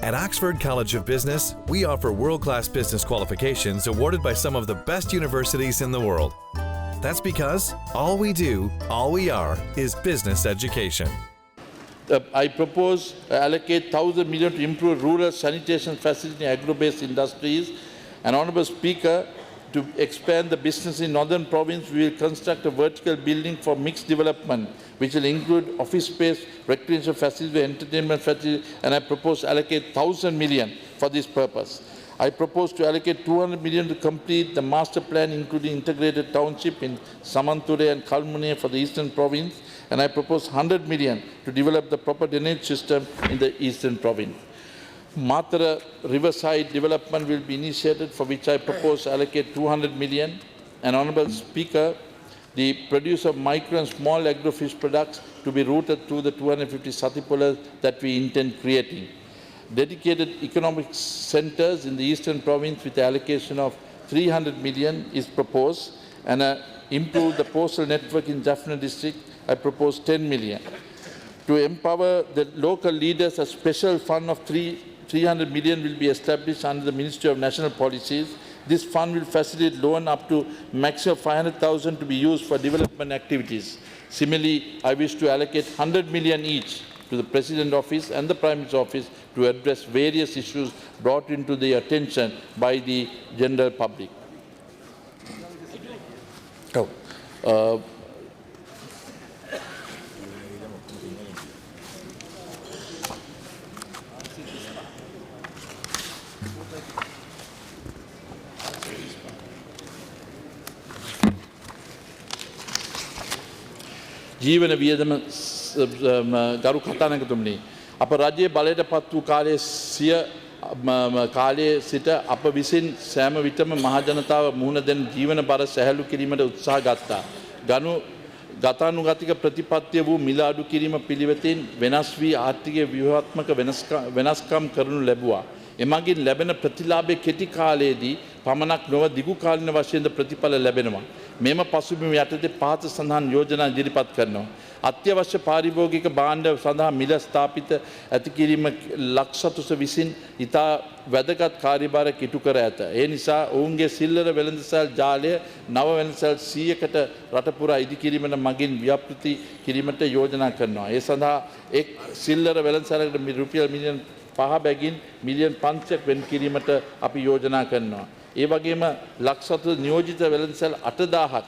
At Oxford College of Business, we offer world-class business qualifications awarded by some of the best universities in the world. That's because all we do, all we are, is business education. I propose allocate 1,000 million to improve rural sanitation facility in agro-based industries. And Honourable Speaker, to expand the business in Northern Province, we will construct a vertical building for mixed development, which will include office space, recreation facility, entertainment facility, and I propose to allocate 1,000 million for this purpose. I propose to allocate 200 million to complete the master plan, including integrated township in Samanture and Kalmune for the Eastern Province, and I propose 100 million to develop the proper drainage system in the Eastern Province. Matara Riverside development will be initiated, for which I propose to allocate 200 million. And Honourable Speaker, the produce of micro and small agro-fish products to be routed through the 250 satipolas that we intend creating. Dedicated economic centres in the Eastern Province with the allocation of 300 million is proposed, and improve the postal network in Jaffna district, I propose 10 million. To empower the local leaders, a special fund of 300 million will be established under the Ministry of National Policies. This fund will facilitate loan up to maximum 500,000 to be used for development activities. Similarly, I wish to allocate 100 million each to the President Office and the Prime Minister's Office to address various issues brought into their attention by the general public. ජීවන වියදම ගරු කතානායකතුමනි අප රජයේ බලයට පත් වූ කාලයේ සිය කාලයේ සිට අප විසින් සෑම විටම මහ ජනතාව මුහුණ දෙන ජීවන බර සැහැල්ලු කිරීමට උත්සාහ ගත්තා. ගතානුගතික ප්‍රතිපත්තිය වූ මිල අඩු කිරීම පිළිවෙතින් වෙනස් වී ආර්ථිකීය ව්‍යුහාත්මක වෙනස්කම් කරනු ලැබුවා. එමගින් ලැබෙන ප්‍රතිලාභයේ කෙටි කාලයේදී පමණක් නොව දිගු කාලින වශයෙන්ද ප්‍රතිඵල ලැබෙනවා. මෙම පසුබිම යටතේ පහත සඳහන් යෝජනා ඉදිරිපත් කරනවා. අත්‍යවශ්‍ය පාරිභෝගික භාණ්ඩ සඳහා මිල ස්ථාපිත ඇති කිරීම ලක්ෂතුස විසින් ඉතා වැදගත් කාර්යභාරයක් ඉටු කර ඇත. ඒ නිසා ඔවුන්ගේ සිල්ලර වෙළඳසල් ජාලය නව වෙළඳසල් 100කට රට පුරා ඉදි කිරීමට මගින් ව්‍යාපෘති කිරීමට යෝජනා කරනවා. ඒ සඳහා එක් සිල්ලර වෙළඳසලකට රුපියල් මිලියන් 5 බැගින් මිලියන් 500ක් වෙන් කිරීමට අපි යෝජනා කරනවා. ඒ වගේම ලක්ෂතු නියෝජිත වෙළඳසැල් 8000ක්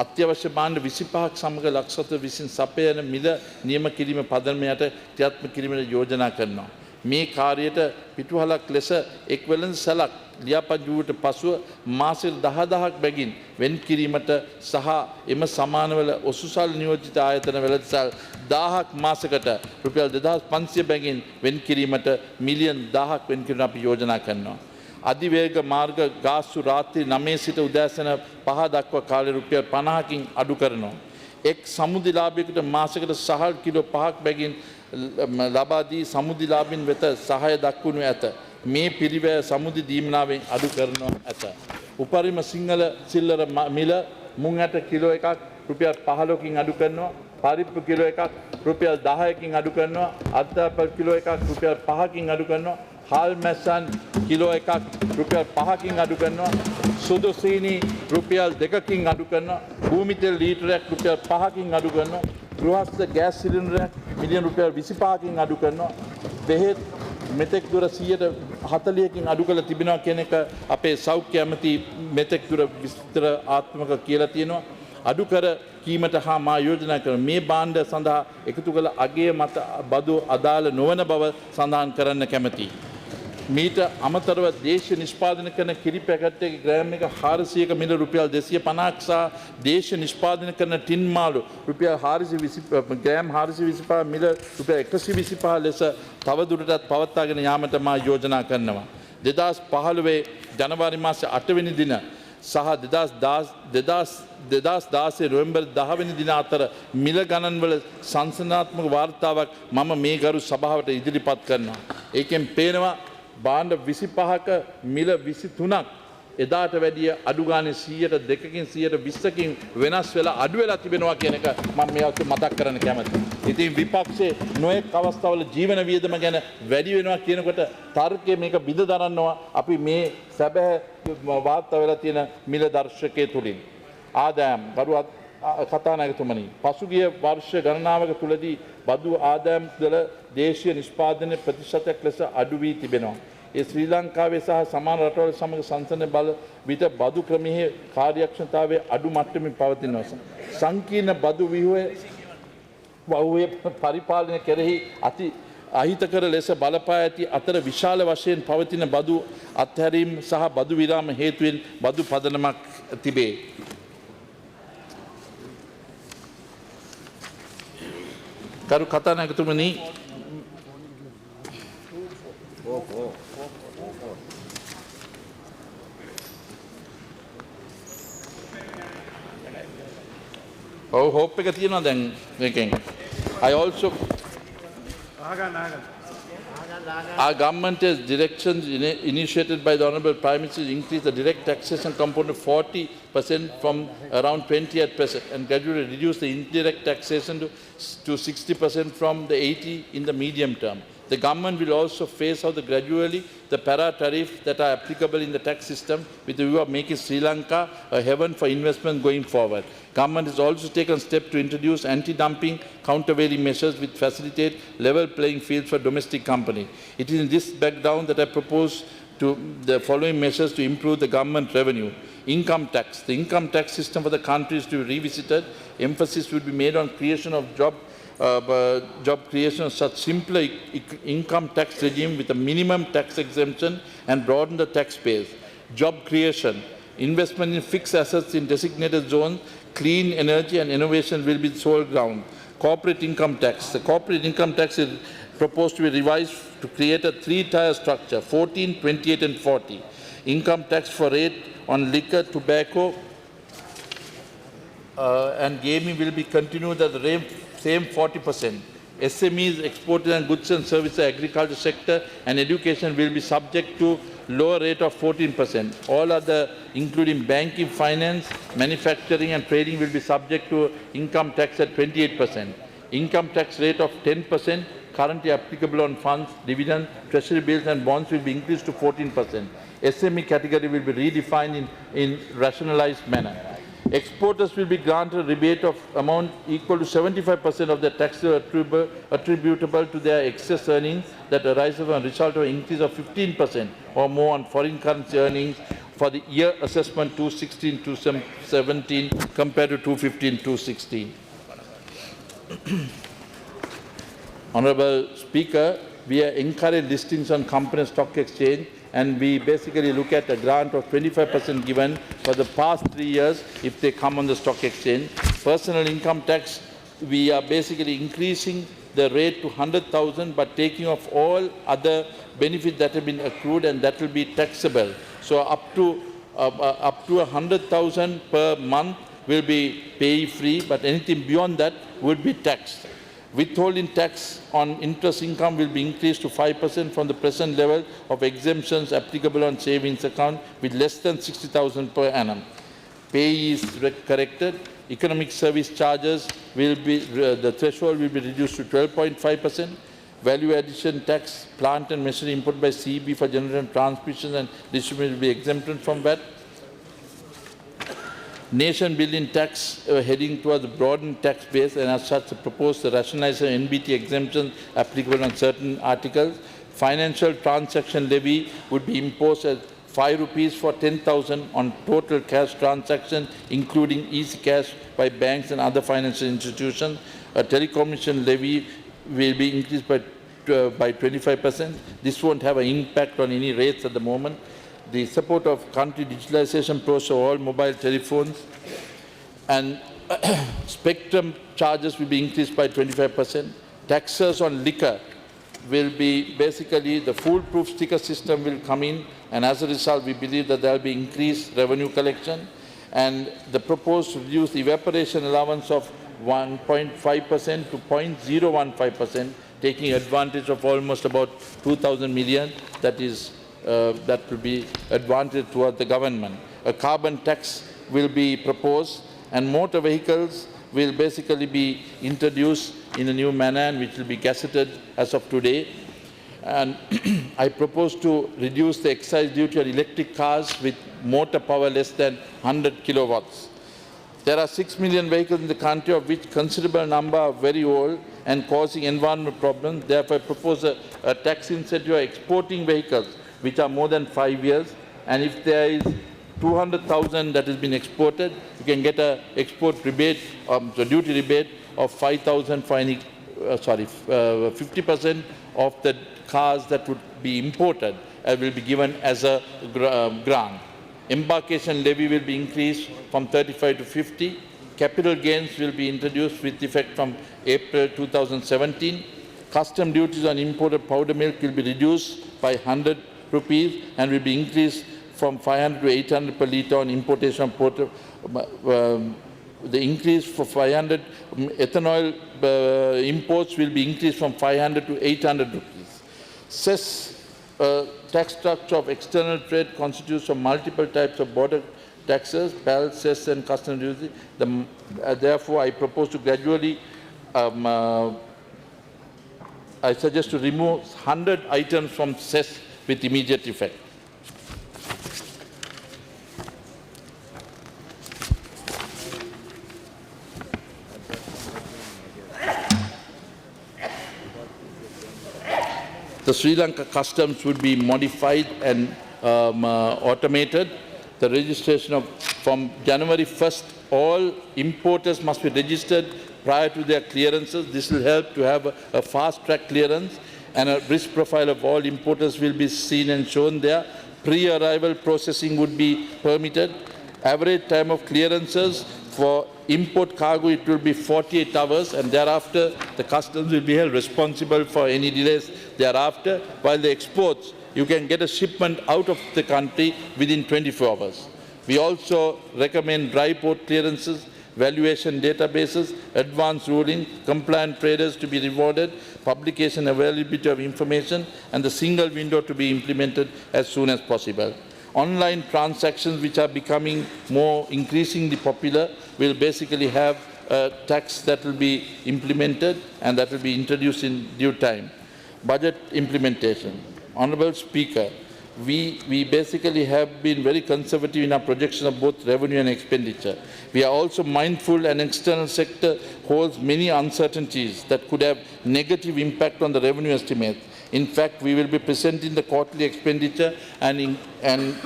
අත්‍යවශ්‍ය භාණ්ඩ 25ක් සමග ලක්ෂතු විසින් සපයන මිල නියම කිරීම පදනමයට ක්‍රියාත්මක කිරීමට යෝජනා කරනවා. මේ කාර්යයට පිටුහලක් ලෙස එක් වෙළඳසැලක් ලියාපදිංචිවට පසුව මාසෙ 10000ක් බැගින් වෙන් කිරීමට සහ එම සමානවල ඔසුසල් නියෝජිත ආයතන වෙළඳසැල් 1000ක් මාසකට රුපියල් 2500 බැගින් වෙන් කිරීමට මිලියන් 1000ක් වෙන් කිරීමට අපි යෝජනා කරනවා. අධිවේග මාර්ග ගාස්තු රාත්‍රී 9 සිට උදෑසන 5 දක්වා කාලය රුපියල් 50කින් අඩු කරනවා. එක් සමුදිලාභයකට මාසයකට සහල් කිලෝ 5ක් බැගින් ලබා දී සමුදිලාභින් වෙත සහාය දක්වනු ඇත. මේ පිරිවැය සමුදි දීමනාවෙන් අඩු කරනු ඇත. උපරිම සිංහල සිල්ලර මිල මුං ඇට කිලෝ එකක් රුපියල් 15කින් අඩු කරනවා. පරිප්පු කිලෝ එකක් රුපියල් 10කින් අඩු කරනවා. අත්අපල් කිලෝ එකක් රුපියල් 5කින් අඩු කරනවා. හාල් මැස්සන් කිලෝ එකක් රුපියල් 5කින් අඩු කරනවා. සුදු සීනි රුපියල් 2කින් අඩු කරනවා. භූමි තෙල් ලීටරයක් රුපියල් 5කින් අඩු කරනවා. ගෘහස්ත ගෑස් සිලින්ඩරයක් මිලියන රුපියල් 25කින් අඩු කරනවා. බෙහෙත් මෙතෙක් දුර 140කින් අඩු කළ තිබෙනවා කියන එක අපේ සෞඛ්‍ය ඇමති මෙතෙක් දුර විස්තර ආත්මක කියලා තියෙනවා. අඩු කර කීමට හා මා යෝජනා කරන මේ භාණ්ඩ සඳහා එකතු කළ අගය මත බදු අදාළ නොවන බව සඳහන් කරන්න කැමැතියි. මීට අමතරව දේශීය නිෂ්පාදනය කරන කිරි පැකට් එකේ ග්‍රෑම් එක 400ක මිල රුපියල් 250ක් සහ දේශීය නිෂ්පාදනය කරන ටින් මාළු රුපියල් 420 ග්‍රෑම් 425 මිල රුපියල් 125 ලෙස තවදුරටත් පවත්වාගෙන යාමට මා යෝජනා කරනවා. 2015 ජනවාරි මාසයේ 8 වෙනි දින සහ 2016 නොවැම්බර් 10 වෙනි දින අතර මිල ගණන්වල සංසන්දනාත්මක වාර්තාවක් මම මේ ගරු සභාවට ඉදිරිපත් කරනවා. ඒකෙන් පේනවා භාණ්ඩ 25ක මිල 23ක් එදාට වැඩිය අඩු ගානේ 100%කින් 120කින් වෙනස් වෙලා අඩු වෙලා තිබෙනවා කියන එක මම මේ අවස්ථාවේ මතක් කරන්න කැමතියි. ඉතින් විපක්ෂයේ නොයෙක් අවස්ථාවල ජීවන වියදම ගැන වැඩි වෙනවා කියනකොට තර්කයේ මේක බිඳ දරනවා අපි මේ සැබෑ වාර්තා වෙලා තියෙන මිල දර්ශකයේ තුලින්. ආදායම් ගරුවත් කතානායකතුමනි පසුගිය වර්ෂ ගණනාවක තුලදී බදු ආදායම් වල දේශීය නිෂ්පාදනයේ ප්‍රතිශතයක් ලෙස අඩු වී තිබෙනවා. ඒ ශ්‍රී ලංකාවේ සහ සමාන රටවල් සමග සංසන්දනය බල විට බදු ක්‍රමයේ කාර්යක්ෂමතාවයේ අඩු මට්ටමින් පවතිනවා. සංකීර්ණ බදු ව්‍යුහයේ පරිපාලනය කෙරෙහි අහිතකර ලෙස බලපා ඇති අතර විශාල වශයෙන් පවතින බදු අත්හැරීම් සහ බදු විරාම හේතුවෙන් බදු පදනමක් තිබේ. කරු කතානායකතුමනි hope එක තියෙනවා දැන් මේකෙන්. I also our government has directions initiated by the Honourable Prime Minister to increase the direct taxation component 40% from around 20 at present and gradually reduce the indirect taxation to 60% from the 80 in the medium term. The government will also phase out gradually the para tariffs that are applicable in the tax system with the view of making Sri Lanka a haven for investment going forward. Government has also taken steps to introduce anti-dumping countervailing measures which facilitate level playing fields for domestic companies. It is in this background that I propose the following measures to improve the government revenue. Income tax. The income tax system for the country is to be revisited. Emphasis will be made on creation of job creation of such simpler income tax regime with a minimum tax exemption and broaden the tax base. Job creation, investment in fixed assets in designated zones, clean energy and innovation will be the sole ground. Corporate income tax. The corporate income tax is proposed to be revised to create a three-tier structure, 14, 28 and 40. Income tax for rate on liquor, tobacco and gaming will be continued at the same 40%. SMEs, exporters and goods and services, agriculture sector and education will be subject to lower rate of 14%. All other, including banking, finance, manufacturing and trading will be subject to income tax at 28%. Income tax rate of 10% currently applicable on funds, dividends, treasury bills and bonds will be increased to 14%. SME category will be redefined in rationalized manner. Exporters will be granted a rebate of amount equal to 75% of the tax attributable to their excess earnings that arises as a result of an increase of 15% or more on foreign currency earnings for the year assessment 2016-2017 compared to 2015-2016. Honourable Speaker, we are encouraging listings on company stock exchange and we basically look at a grant of 25% given for the past 3 years if they come on the stock exchange. Personal income tax, we are basically increasing the rate to 100,000 but taking off all other benefits that have been accrued and that will be taxable. So up to 100,000 per month will be pay-free, but anything beyond that would be taxed. Withholding tax on interest income will be increased to 5% from the present level of exemptions applicable on savings account with less than 60,000 per annum. Pay is corrected. Economic service charges will be, the threshold will be reduced to 12.5%. Value addition tax, plant and machinery imported by CB for generation, transmission and distribution will be exempted from VAT. Nation building tax heading towards a broadened tax base and as such proposed the rationalization NBT exemptions applicable on certain articles. Financial transaction levy would be imposed at 5 rupees for 10,000 on total cash transactions including easy cash by banks and other financial institutions. A telecommunication levy will be increased by 25%. This won't have an impact on any rates at the moment. The support of country digitalization process of all mobile telephones and spectrum charges will be increased by 25%. Taxes on liquor will be basically the foolproof sticker system will come in and as a result we believe that there will be increased revenue collection and the proposed to reduce the evaporation allowance of 1.5% to 0.015%, taking advantage of almost about 2,000 million that is that will be advantage toward the government. A carbon tax will be proposed, and motor vehicles will basically be introduced in a new manner, and which will be gazetted as of today. And I propose to reduce the excise duty on electric cars with motor power less than 100 kilowatts. There are 6 million vehicles in the country, of which considerable number are very old and causing environmental problems. Therefore, I propose a tax incentive for exporting vehicles which are more than 5 years. And if there is 200,000 that has been exported, you can get an export rebate, the duty rebate of 5,000 for any, 50% of the cars that would be imported will be given as a grant. Embarkation levy will be increased from 35 to 50. Capital gains will be introduced with effect from April 2017. Custom duties on imported powder milk will be reduced by 100 rupees and will be increased from 500 to 800 per litre on importation of powder. The increase for 500 ethanol imports will be increased from 500 to 800 rupees. Cess tax structure of external trade constitutes of multiple types of border taxes, BAL, cess and custom duty. Therefore, I propose to gradually, I suggest to remove 100 items from cess with immediate effect. The Sri Lanka customs would be modified and automated. The registration from January 1st, all importers must be registered prior to their clearances. This will help to have a fast-track clearance, and a risk profile of all importers will be seen and shown there. Pre-arrival processing would be permitted. Average time of clearances for import cargo, it will be 48 hours, and thereafter the customs will be held responsible for any delays thereafter, while the exports, you can get a shipment out of the country within 24 hours. We also recommend dry port clearances, valuation databases, advanced ruling, compliant traders to be rewarded, publication availability of information, and the single window to be implemented as soon as possible. Online transactions, which are becoming more increasingly popular, will basically have a tax that will be implemented and that will be introduced in due time. Budget implementation. Honourable Speaker, we basically have been very conservative in our projection of both revenue and expenditure. We are also mindful an external sector holds many uncertainties that could have negative impact on the revenue estimates. In fact, we will be presenting the quarterly expenditure, and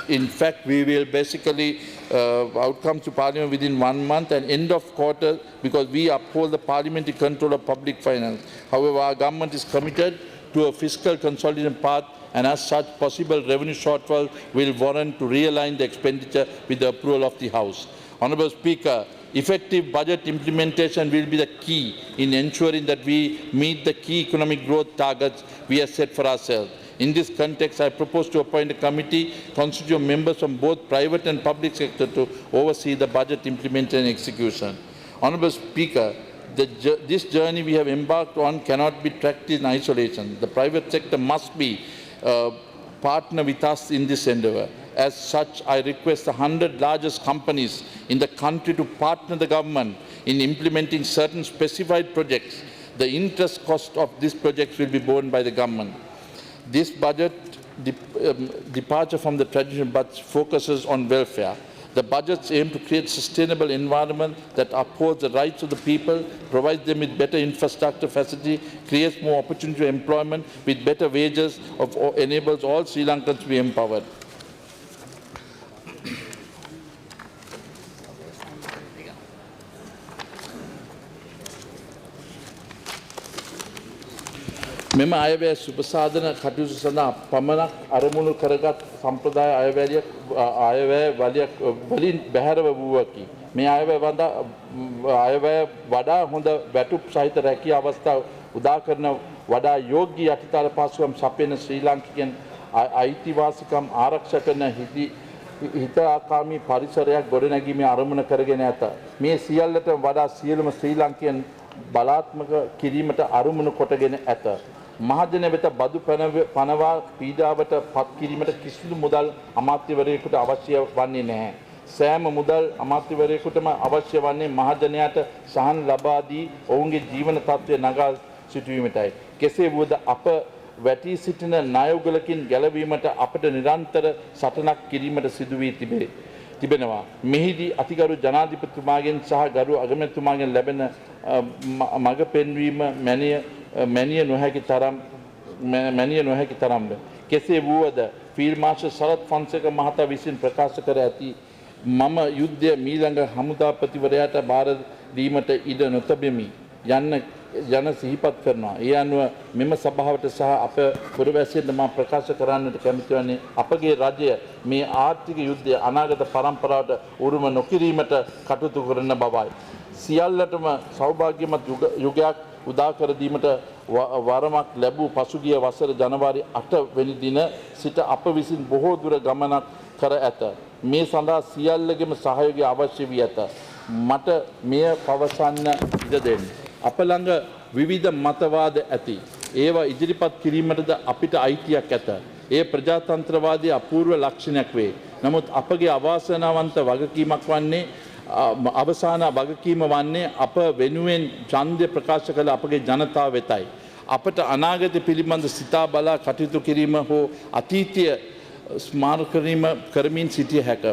in fact, we will basically outcome to Parliament within 1 month and end of quarter, because we uphold the parliamentary control of public finance. However, our government is committed to a fiscal consolidation path, and as such, possible revenue shortfall will warrant to realign the expenditure with the approval of the House. Honourable Speaker, effective budget implementation will be the key in ensuring that we meet the key economic growth targets we have set for ourselves. In this context, I propose to appoint a committee constituting of members from both private and public sector to oversee the budget implementation and execution. Honourable Speaker, this journey we have embarked on cannot be tracked in isolation. The private sector must be partner with us in this endeavour. As such, I request the 100 largest companies in the country to partner the government in implementing certain specified projects. The interest cost of these projects will be borne by the government. This budget departure from the traditional budget focuses on welfare. The budgets aim to create sustainable environment that upholds the rights of the people, provides them with better infrastructure facility, creates more opportunity for employment with better wages, enables all Sri Lankans to be empowered. මෙම අයවැය සුබසාධන කටයුතු සඳහා පමණක් අරමුණු කරගත් සම්ප්‍රදාය අයවැය වලින් බැහැරව වූවකි. මේ අයවැය වඩා හොඳ වැටුප් සහිත රැකියා අවස්ථා උදා කරන වඩා යෝග්‍ය යටිතල පහසුකම් සපයන ශ්‍රී ලාංකිකයන් අයිතිවාසිකම් ආරක්ෂා කරන හිතාකාමී පරිසරයක් ගොඩනැගීමේ අරමුණ කරගෙන ඇත. මේ සියල්ලට වඩා සියලුම ශ්‍රී ලාංකිකයන් බලාත්මක කිරීමට අරමුණු කොටගෙන ඇත. මහජන වෙත බදු පනවා පීඩාවට පත් කිරීමට කිසිදු මුදල් අමාත්‍යවරයෙකුට අවශ්‍ය වන්නේ නැහැ. සෑම මුදල් අමාත්‍යවරයෙකුටම අවශ්‍ය වන්නේ මහජනයාට සහන ලබා දී ඔවුන්ගේ ජීවන තත්ත්වය නගා සිටුවීමටයි. කෙසේ වුවද අප වැටී සිටින ණයුගලකින් ගැලවීමට අපට නිරන්තර සටනක් කිරීමට සිදු වී තිබෙනවා. මෙහිදී අතිගරු ජනාධිපතිතුමාගෙන් සහ ගරු අගමැතිතුමාගෙන් ලැබෙන මඟ පෙන්වීම මැනිය නොහැකි තරම්ද. කෙසේ වුවද ෆීල්ඩ් මාර්ෂල් සරත් ෆොන්සේක මහතා විසින් ප්‍රකාශ කර ඇති මම යුද්ධය මීළඟ හමුදාපතිවරයාට බාර දීමට ඉඩ නොතබෙමි යන සිහිපත් කරනවා. ඒ අනුව මෙම සභාවට සහ අප පුරවැසියන්ට මා ප්‍රකාශ කරන්නට කැමති වන්නේ අපගේ රජය මේ ආර්ථික යුද්ධය අනාගත පරම්පරාවට උරුම නොකිරීමට කටයුතු කරන බවයි. සියල්ලටම සෞභාග්‍යමත් යුගයක් උදා කර දීමට වරමක් ලැබූ පසුගිය වසර ජනවාරි 8 වෙනි දින සිට අප විසින් බොහෝ දුර ගමනක් කර ඇත. මේ සඳහා සියල්ලගේම සහයෝගය අවශ්‍ය වී ඇත. මට මෙය පවසන්න ඉඩ දෙන්න. අප ළඟ විවිධ මතවාද ඇති. ඒවා ඉදිරිපත් කිරීමටද අපිට අයිතියක් ඇත. ඒ ප්‍රජාතන්ත්‍රවාදී අපූර්ව ලක්ෂණයක් වේ. නමුත් අපගේ අවාසනාවන්ත වගකීමක් වන්නේ අවසාන වගකීම වන්නේ අප වෙනුවෙන් ඡන්දය ප්‍රකාශ කළ අපගේ ජනතාව වෙතයි. අපට අනාගත පිළිබඳ සිතා බලා කටයුතු කිරීම හෝ අතීතය ස්මාරක කරමින් සිටිය හැක.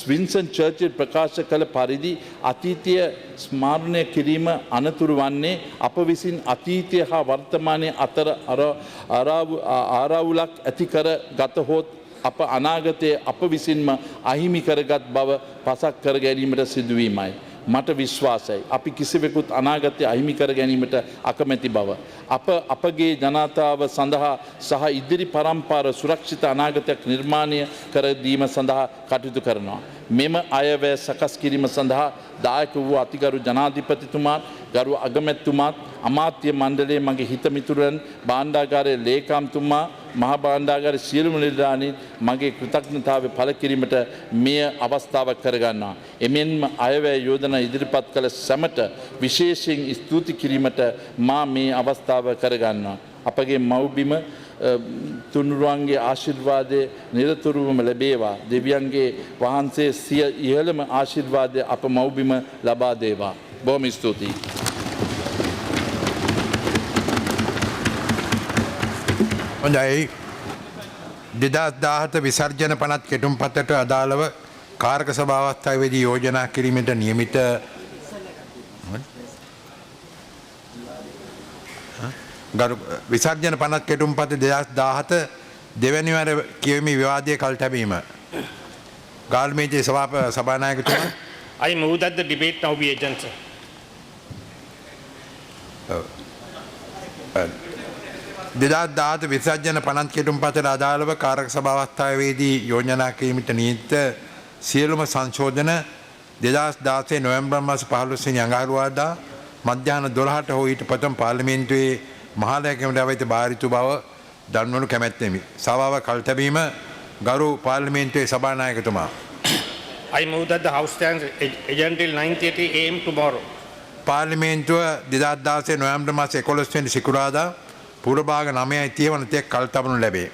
වින්සන් චර්චිල් ප්‍රකාශ කළ පරිදි අතීතය ස්මාරණය කිරීම අනතුරු වන්නේ අප විසින් අතීතය හා වර්තමානය අතර ආරවුලක් ඇති කර ගතහොත් අප අනාගතයේ අප විසින්ම අහිමි කරගත් බව පසක් කර ගැනීමට සිදුවීමයි. මට විශ්වාසයි. අපි කිසිවෙකුත් අනාගතය අහිමි කර ගැනීමට අකමැති බව. අපගේ ජනතාව සඳහා සහ ඉදිරි පරම්පාර සුරක්ෂිත අනාගතයක් නිර්මාණය කර දීම සඳහා කටයුතු කරනවා. මෙම අයවැය සකස් කිරීම සඳහා දායක වූ අතිගරු ජනාධිපතිතුමාත් ගරු අගමැතිතුමාත් අමාත්‍ය මණ්ඩලයේ මගේ හිතමිතුරන් භාණ්ඩාගාරයේ ලේකම්තුමා මහ භාණ්ඩාගාරයේ සියලුම නිලධාරීන් මගේ කෘතඥතාවය පළ කිරීමට මෙය අවස්ථාවක් කරගන්නවා. එමෙන්ම අයවැය යෝජනා ඉදිරිපත් කළ සැමට විශේෂයෙන් ස්තුති කිරීමට මා මේ අවස්ථාව කරගන්නවා. අපගේ මව්බිම තුනුරුවන්ගේ ආශිර්වාදය නිරතුරුවම ලැබේවා. දෙවියන්ගේ වහන්සේ සිය ඉහළම ආශිර්වාදය අප මව්බිම ලබා දේවා. බොහොම ස්තුතියි. හොඳයි. 2017 විසර්ජන පනත් කෙටුම්පතට අදාළව කාරක සභා අවස්ථාවේදී යෝජනා කිරීමට නියමිත විසර්ජන පනත් කෙටුම්පත 2017 දෙවැනි වර කියවීමේ විවාදයේ කල් තැබීම. ගාල්මේජේ සභානායකතුමා. I move that the debate now be adjourned, sir. 2017 විසර්ජන පනත් කෙටුම්පතට අදාළව කාරක සභා අවස්ථාවේදී යෝජනා කිරීමට නියමිත සියලුම සංශෝධන 2016 නොවැම්බර් මාස 15 වෙනි අඟහරුවාදා මධ්‍යහන 12ට හෝ ඊට පසුව පාර්ලිමේන්තුවේ මහලැකමට අවෛත බාරිතු බව දන්වනු කැමැත්තෙමි. සභාව කල් තැබීම ගරු පාර්ලිමේන්තුවේ සභානායකතුමා. I move that the House stands adjourned till 9:30 a.m. tomorrow. පාර්ලිමේන්තුව 2016 නොවැම්බර් මාස 11 වෙනි සිකුරාදා පුරභාග 9:30 වන තෙක් කල් තබනු ලැබේ.